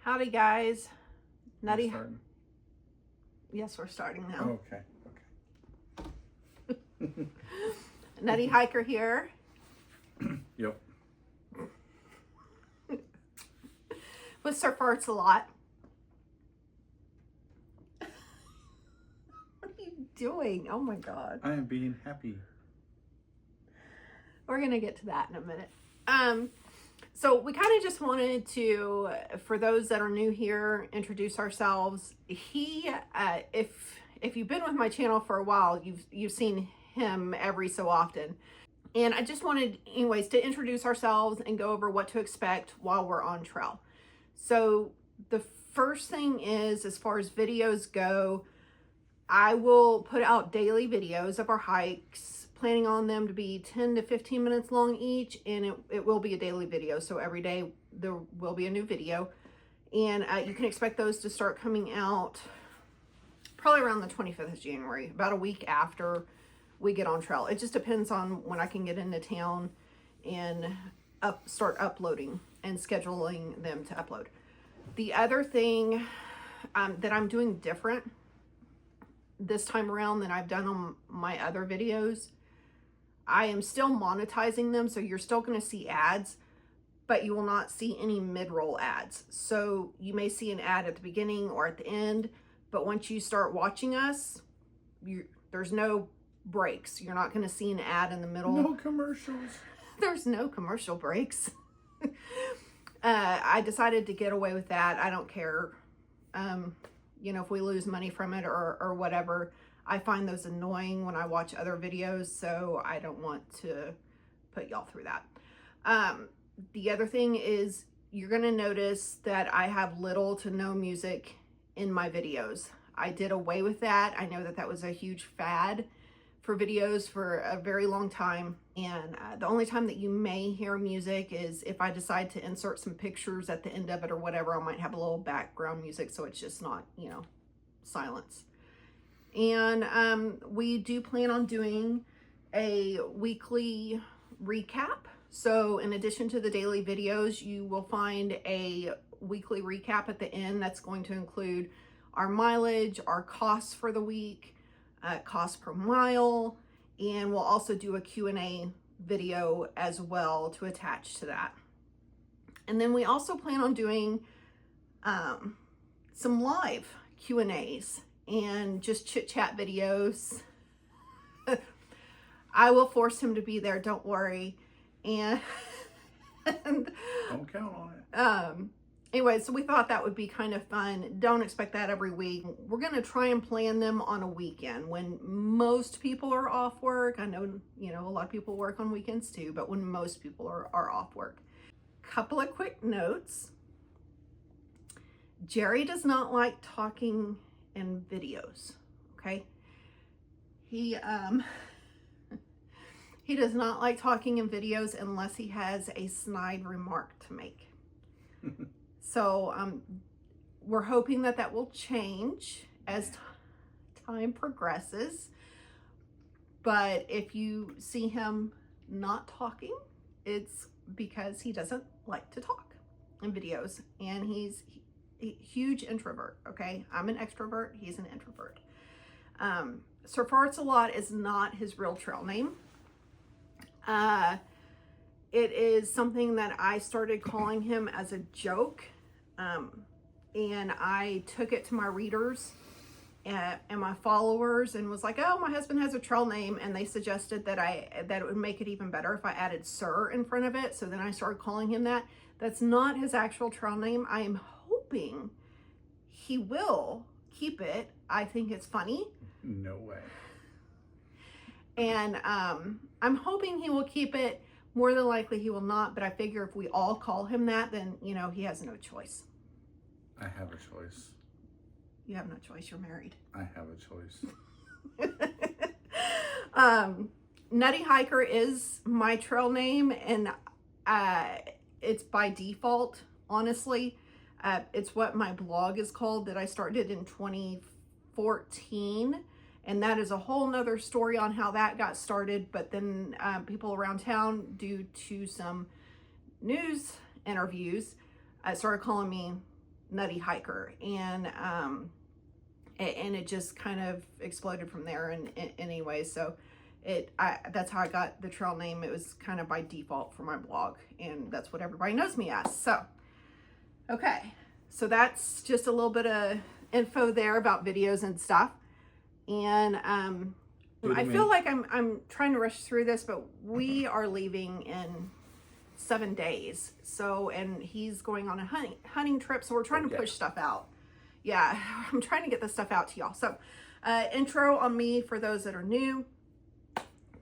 Howdy guys. Nutty. Starting? Yes, we're starting now. Okay. Nutty Hiker here. Yep. With Sir Farts a lot. What are you doing? Oh my god. I am being happy. We're gonna get to that in a minute. So we kind of just wanted to, for those that are new here, introduce ourselves. He, if you've been with my channel for a while, you've seen him every so often. And I just wanted, anyways, to introduce ourselves and go over what to expect while we're on trail. So the first thing is, as far as videos go, I will put out daily videos of our hikes, planning on them to be 10 to 15 minutes long each, and it will be a daily video. So every day there will be a new video, and you can expect those to start coming out probably around the 25th of January, about a week after we get on trail. It just depends on when I can get into town and start uploading and scheduling them to upload. The other thing that I'm doing different this time around than I've done on my other videos, I am still monetizing them, so you're still going to see ads, but you will not see any mid-roll ads. So you may see an ad at the beginning or at the end, but once you start watching us, there's no breaks. You're not going to see an ad in the middle. No commercials. There's no commercial breaks. I decided to get away with that. I don't care, you know, if we lose money from it or whatever. I find those annoying when I watch other videos, so I don't want to put y'all through that. The other thing is, you're going to notice that I have little to no music in my videos. I did away with that. I know that that was a huge fad for videos for a very long time, and the only time that you may hear music is if I decide to insert some pictures at the end of it or whatever. I might have a little background music, so it's just not, you know, silence. And we do plan on doing a weekly recap. So in addition to the daily videos, you will find a weekly recap at the end that's going to include our mileage, our costs for the week, cost per mile, and we'll also do a Q&A video as well to attach to that. And then we also plan on doing some live Q&As and just chit chat videos. I will force him to be there, don't worry. And Don't count on it. Anyway, so we thought that would be kind of fun. Don't expect that every week. We're going to try and plan them on a weekend when most people are off work. I know, you know, a lot of people work on weekends too, but when most people are off work. Couple of quick notes. Jerry does not like talking in videos, okay? He does not like talking in videos unless he has a snide remark to make. So we're hoping that that will change as time progresses. But if you see him not talking, it's because he doesn't like to talk in videos, and he's a huge introvert, okay? I'm an extrovert, he's an introvert. Sir Farts a Lot is not his real trail name. It is something that I started calling him as a joke, and I took it to my readers and my followers and was like, oh, my husband has a trail name, and they suggested that it would make it even better if I added Sir in front of it. So then I started calling him that. That's not his actual trail name. I am hoping he will keep it. I think it's funny. No way. And I'm hoping he will keep it. More than likely he will not, but I figure if we all call him that, then, you know, he has no choice. I have a choice. You have no choice, you're married. I have a choice. Nutty Hiker is my trail name, and it's by default, honestly. It's what my blog is called that I started in 2014. And that is a whole nother story on how that got started. But then people around town, due to some news interviews, started calling me nutty hiker, and it just kind of exploded from there. And anyway, so that's how I got the trail name. It was kind of by default for my blog, and that's what everybody knows me as. So, okay, so that's just a little bit of info there about videos and stuff. And I feel like I'm trying to rush through this, but we are leaving in 7 days. So, and he's going on a hunting trip, so we're trying to push stuff out. Yeah, I'm trying to get this stuff out to y'all. So, intro on me for those that are new.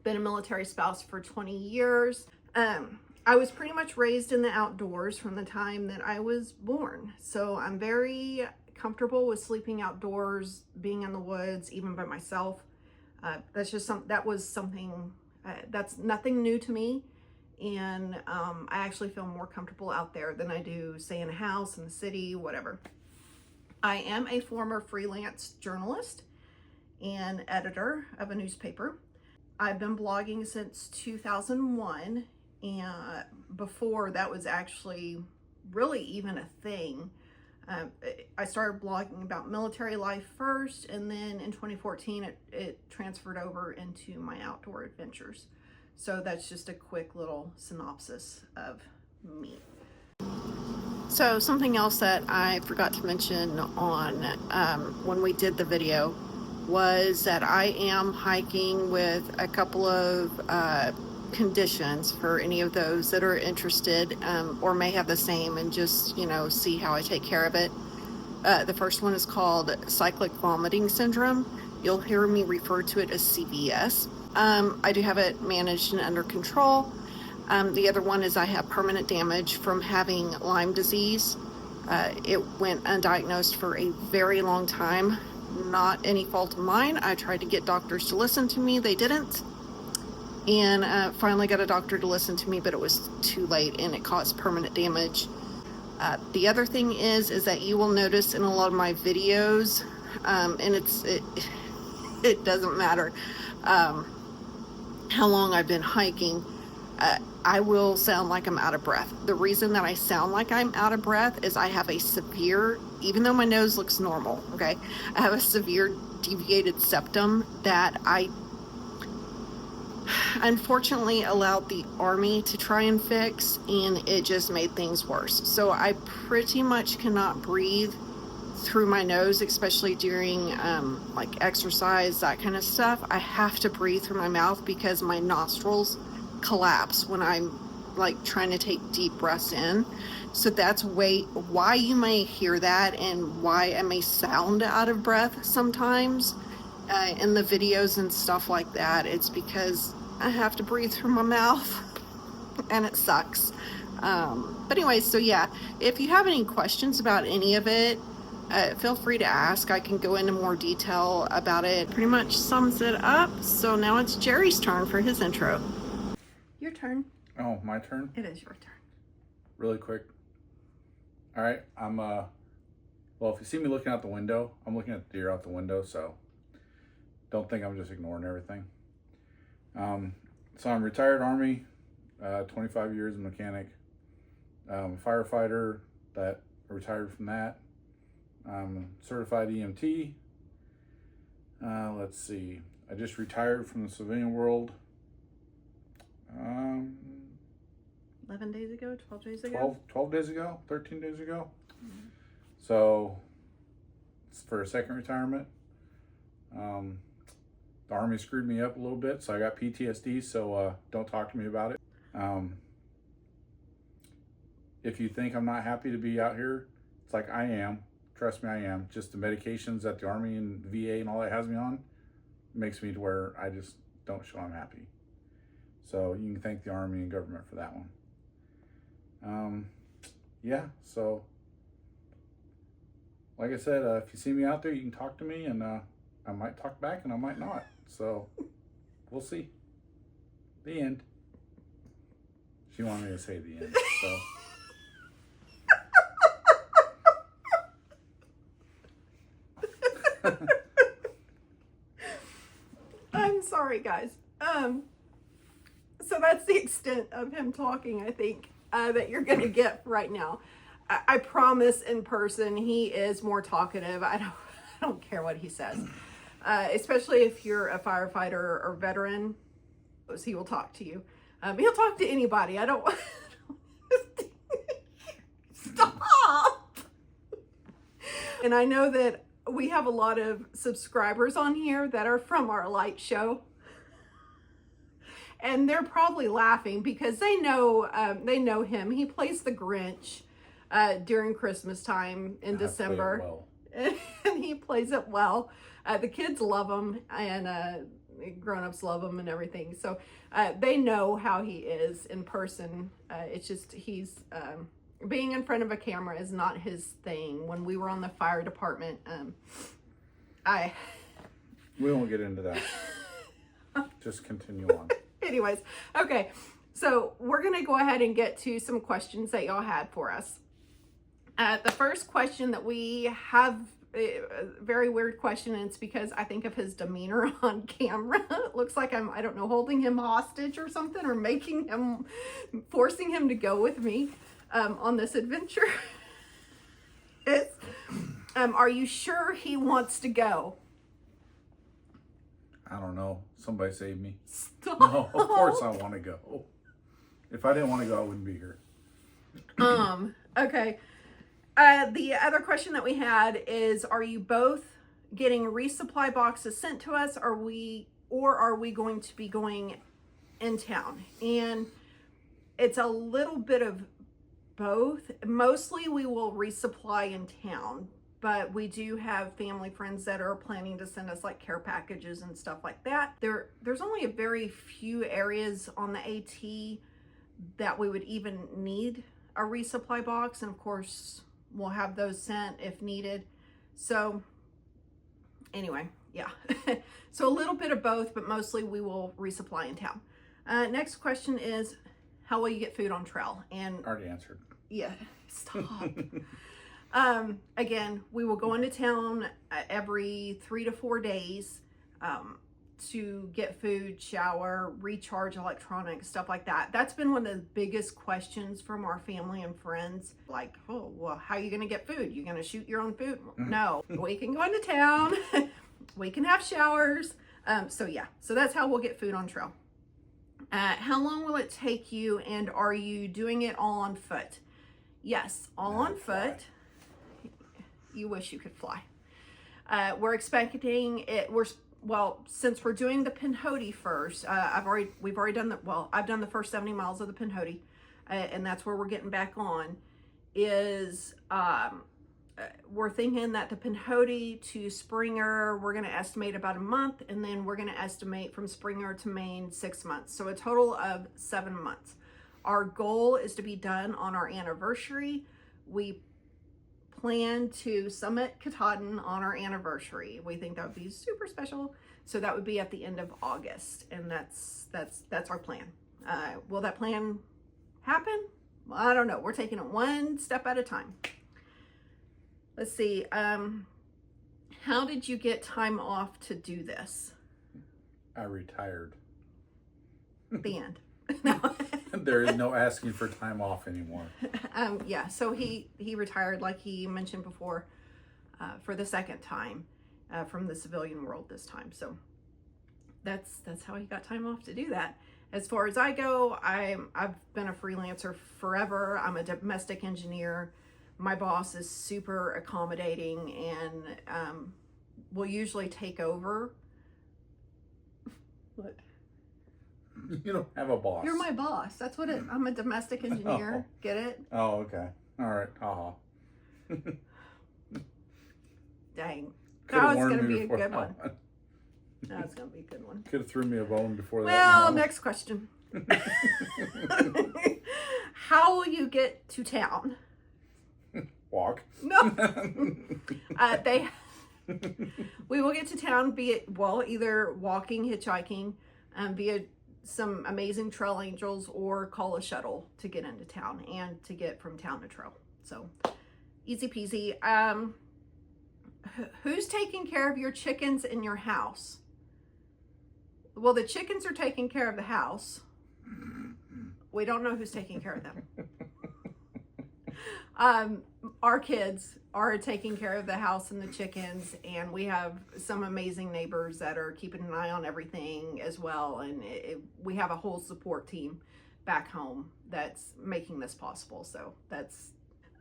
Been a military spouse for 20 years. I was pretty much raised in the outdoors from the time that I was born. So I'm very comfortable with sleeping outdoors, being in the woods, even by myself. That's nothing new to me. And I actually feel more comfortable out there than I do, say, in a house, in the city, whatever. I am a former freelance journalist and editor of a newspaper. I've been blogging since 2001, and before that was actually really even a thing. I started blogging about military life first, and then in 2014 it transferred over into my outdoor adventures. So that's just a quick little synopsis of me. So something else that I forgot to mention on when we did the video was that I am hiking with a couple of conditions for any of those that are interested or may have the same, and just, you know, see how I take care of it. The first one is called cyclic vomiting syndrome. You'll hear me refer to it as CVS. I do have it managed and under control. The other one is I have permanent damage from having Lyme disease. It went undiagnosed for a very long time. Not any fault of mine. I tried to get doctors to listen to me. They didn't. And finally got a doctor to listen to me, but it was too late, and it caused permanent damage. The other thing is that you will notice in a lot of my videos, and it doesn't matter how long I've been hiking, I will sound like I'm out of breath. The reason that I sound like I'm out of breath is I have a severe, even though my nose looks normal, okay, I have a severe deviated septum that I unfortunately allowed the Army to try and fix, and it just made things worse. So I pretty much cannot breathe through my nose, especially during like exercise, that kind of stuff. I have to breathe through my mouth because my nostrils collapse when I'm like trying to take deep breaths in. So that's why you may hear that, and why I may sound out of breath sometimes in the videos and stuff like that. It's because I have to breathe through my mouth and it sucks. But anyway, so yeah, if you have any questions about any of it, feel free to ask. I can go into more detail about it. Pretty much sums it up. So now it's Jerry's turn for his intro. Your turn. Oh, my turn? It is your turn. Really quick. All right, well, if you see me looking out the window, I'm looking at the deer out the window, so don't think I'm just ignoring everything. So I'm retired Army, 25 years mechanic, firefighter that retired from that. Certified EMT. Let's see. I just retired from the civilian world. 11 days ago, 12 days ago? 12 days ago, 13 days ago. Mm-hmm. So it's for a second retirement. The Army screwed me up a little bit, so I got PTSD, so don't talk to me about it. If you think I'm not happy to be out here, it's like I am. Trust me, I am. Just the medications that the Army and VA and all that has me on makes me to where I just don't show I'm happy. So you can thank the Army and government for that one. Yeah, so like I said, if you see me out there, you can talk to me, and I might talk back and I might not. So we'll see. The end. She wanted me to say the end, so. I'm sorry, guys. So that's the extent of him talking, I think, that you're gonna get right now. I promise in person, he is more talkative. I don't care what he says. Especially if you're a firefighter or veteran, he will talk to you. He'll talk to anybody. I don't stop. And I know that we have a lot of subscribers on here that are from our light show. And they're probably laughing because they know him. He plays the Grinch during Christmas time in December. And he plays it well. The kids love him, and grown-ups love him and everything. So they know how he is in person. It's just he's being in front of a camera is not his thing. When we were on the fire department, we won't get into that. Just continue on. Anyways, okay. So we're going to go ahead and get to some questions that y'all had for us. The first question that we have, a very weird question, and it's because I think of his demeanor on camera. It looks like I'm, I don't know, holding him hostage or something, or forcing him to go with me on this adventure. It's, are you sure he wants to go? I don't know. Somebody save me. Stop. No, of course I want to go. If I didn't want to go, I wouldn't be here. Okay. The other question that we had is, are you both getting resupply boxes sent to us, or are we going to be going in town? And it's a little bit of both. Mostly we will resupply in town, but we do have family friends that are planning to send us like care packages and stuff like that. There's only a very few areas on the AT that we would even need a resupply box, and of course we'll have those sent if needed. So anyway, yeah. So a little bit of both, but mostly we will resupply in town. Next question is, how will you get food on trail? And already answered. Yeah, stop. Again, we will go into town every 3 to 4 days to get food, shower, recharge electronics, stuff like that. That's been one of the biggest questions from our family and friends. Like, oh, well, how are you going to get food? You going to shoot your own food? No, we can go into town. We can have showers. So yeah, so that's how we'll get food on trail. How long will it take you, and are you doing it all on foot? Yes, all on foot. You wish you could fly. We're expecting it. Well, since we're doing the Pinhoti first, we've already done I've done the first 70 miles of the Pinhoti, and that's where we're getting back on. We're thinking that the Pinhoti to Springer, we're going to estimate about a month, and then we're going to estimate from Springer to Maine 6 months. So a total of 7 months. Our goal is to be done on our anniversary. We plan to summit Katahdin on our anniversary. We think that would be super special. So that would be at the end of August, and that's our plan. Will that plan happen? Well, I don't know. We're taking it one step at a time. Let's see. How did you get time off to do this? I retired. The end. No. There is no asking for time off anymore. Yeah, so he retired, like he mentioned before, for the second time from the civilian world this time. So that's how he got time off to do that. As far as I go, I've been a freelancer forever. I'm a domestic engineer. My boss is super accommodating and will usually take over. What? You don't have a boss. You're my boss. That's what it. I'm a domestic engineer. Oh. Get it? Oh, okay. All right. Uh-huh. Dang. Could've That was warned going to me be a before good that one. That was going to be a good one. Could have threw me a bone before that. Well, next question. How will you get to town? Walk. No. We will get to town either walking, hitchhiking, via some amazing trail angels, or call a shuttle to get into town and to get from town to trail. So easy peasy. Who's taking care of your chickens in your house? Well, the chickens are taking care of the house. We don't know who's taking care of them. Our kids are taking care of the house and the chickens, and we have some amazing neighbors that are keeping an eye on everything as well. And we have a whole support team back home that's making this possible. So that's,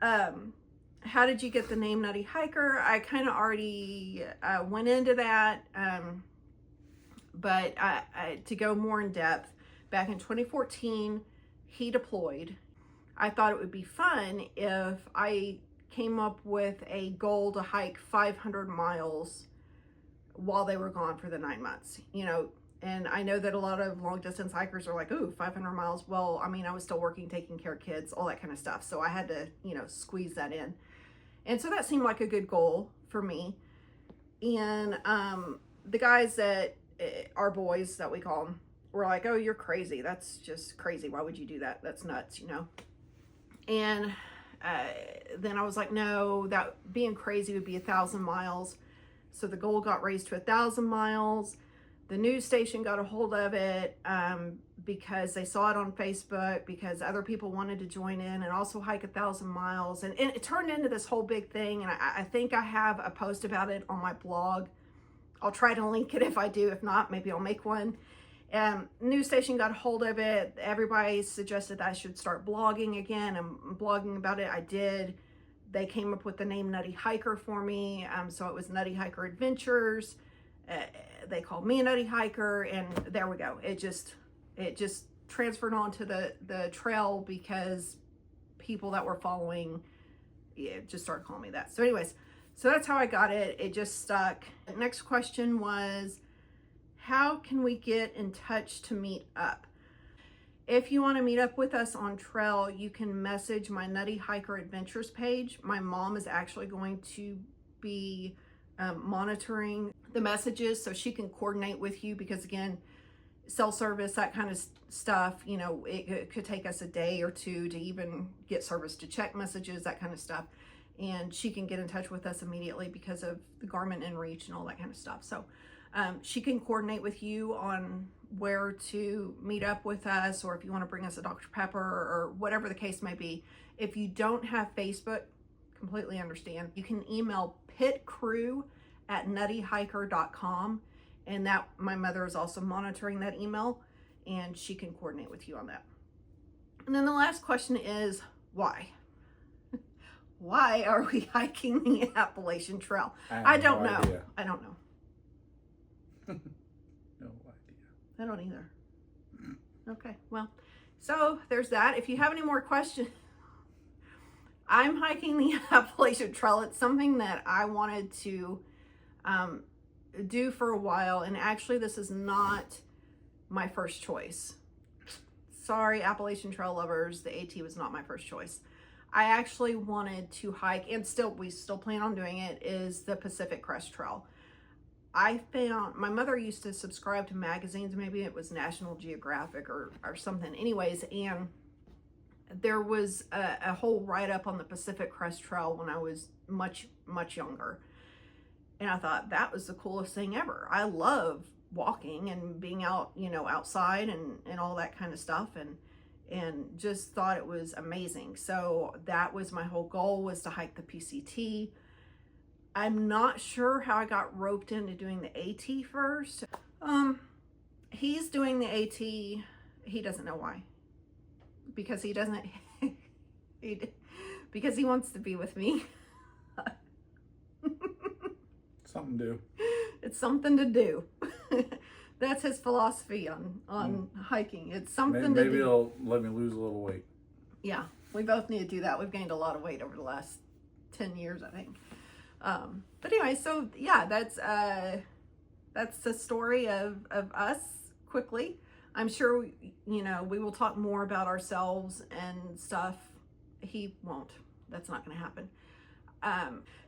how did you get the name Nutty Hiker? I kind of already went into that, but to go more in depth, back in 2014, he deployed. I thought it would be fun if I came up with a goal to hike 500 miles while they were gone for the 9 months, you know. And I know that a lot of long distance hikers are like, ooh, 500 miles. Well, I mean, I was still working, taking care of kids, all that kind of stuff. So I had to, you know, squeeze that in. And so that seemed like a good goal for me. And the guys that, our boys that we call them, were like, oh, you're crazy. That's just crazy. Why would you do that? That's nuts, you know? And then I was like, no, that being crazy would be 1,000 miles. So the goal got raised to 1,000 miles. The news station got a hold of it because they saw it on Facebook, because other people wanted to join in and also hike 1,000 miles. And it turned into this whole big thing. And I think I have a post about it on my blog. I'll try to link it if I do. If not, maybe I'll make one. News station got a hold of it. Everybody suggested that I should start blogging again. I'm blogging about it. I did. They came up with the name Nutty Hiker for me. So it was Nutty Hiker Adventures. They called me a Nutty Hiker, and there we go. It just transferred onto the trail because people that were following just started calling me that. So anyways, so that's how I got it. It just stuck. The next question was, how can we get in touch to meet up? If you want to meet up with us on trail, you can message my Nutty Hiker Adventures page. My mom is actually going to be monitoring the messages so she can coordinate with you, because again, cell service, that kind of stuff, you know, it could take us a day or two to even get service to check messages, that kind of stuff. And she can get in touch with us immediately because of the Garmin inReach and all that kind of stuff. So she can coordinate with you on where to meet up with us, or if you want to bring us a Dr. Pepper or whatever the case may be. If you don't have Facebook, completely understand. You can email pitcrew@nuttyhiker.com, and that my mother is also monitoring that email, and she can coordinate with you on that. And then the last question is, why? Why are we hiking the Appalachian Trail? I don't know. Idea. I don't know. No idea. I don't either. Okay, well, so there's that. If you have any more questions, I'm hiking the Appalachian Trail. It's something that I wanted to do for a while, and actually this is not my first choice. Sorry, Appalachian Trail lovers, the AT was not my first choice. I actually wanted to hike, and we still plan on doing it, is the Pacific Crest Trail. I found, my mother used to subscribe to magazines, maybe it was National Geographic or something. Anyways, and there was a whole write-up on the Pacific Crest Trail when I was much, much younger. And I thought that was the coolest thing ever. I love walking and being out, you know, outside and all that kind of stuff. And just thought it was amazing. So that was my whole goal, was to hike the PCT. I'm not sure how I got roped into doing the AT first. He's doing the AT. He doesn't know why. Because he doesn't, because he wants to be with me. Something to do. It's something to do. That's his philosophy on hiking. It's something to do. Maybe it'll let me lose a little weight. Yeah, we both need to do that. We've gained a lot of weight over the last 10 years, I think. But anyway, so yeah, that's the story of us quickly. I'm sure, you know, we will talk more about ourselves and stuff. He won't. That's not going to happen.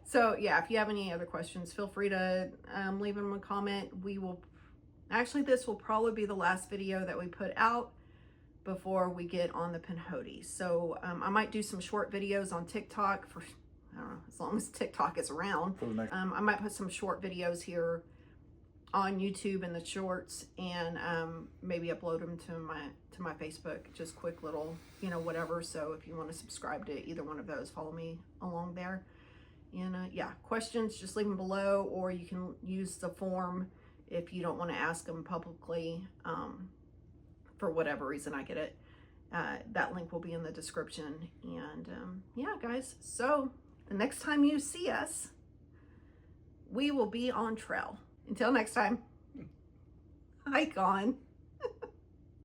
So yeah, if you have any other questions, feel free to leave them a comment. We will, actually, this will probably be the last video that we put out before we get on the Pinhoti. So I might do some short videos on TikTok for, I don't know, as long as TikTok is around. For the next... I might put some short videos here on YouTube and the shorts, and maybe upload them to my Facebook. Just quick little, whatever. So if you want to subscribe to either one of those, follow me along there. And yeah, questions, just leave them below, or you can use the form if you don't want to ask them publicly for whatever reason. I get it. That link will be in the description. And yeah, guys, so the next time you see us, we will be on trail. Until next time, hike on.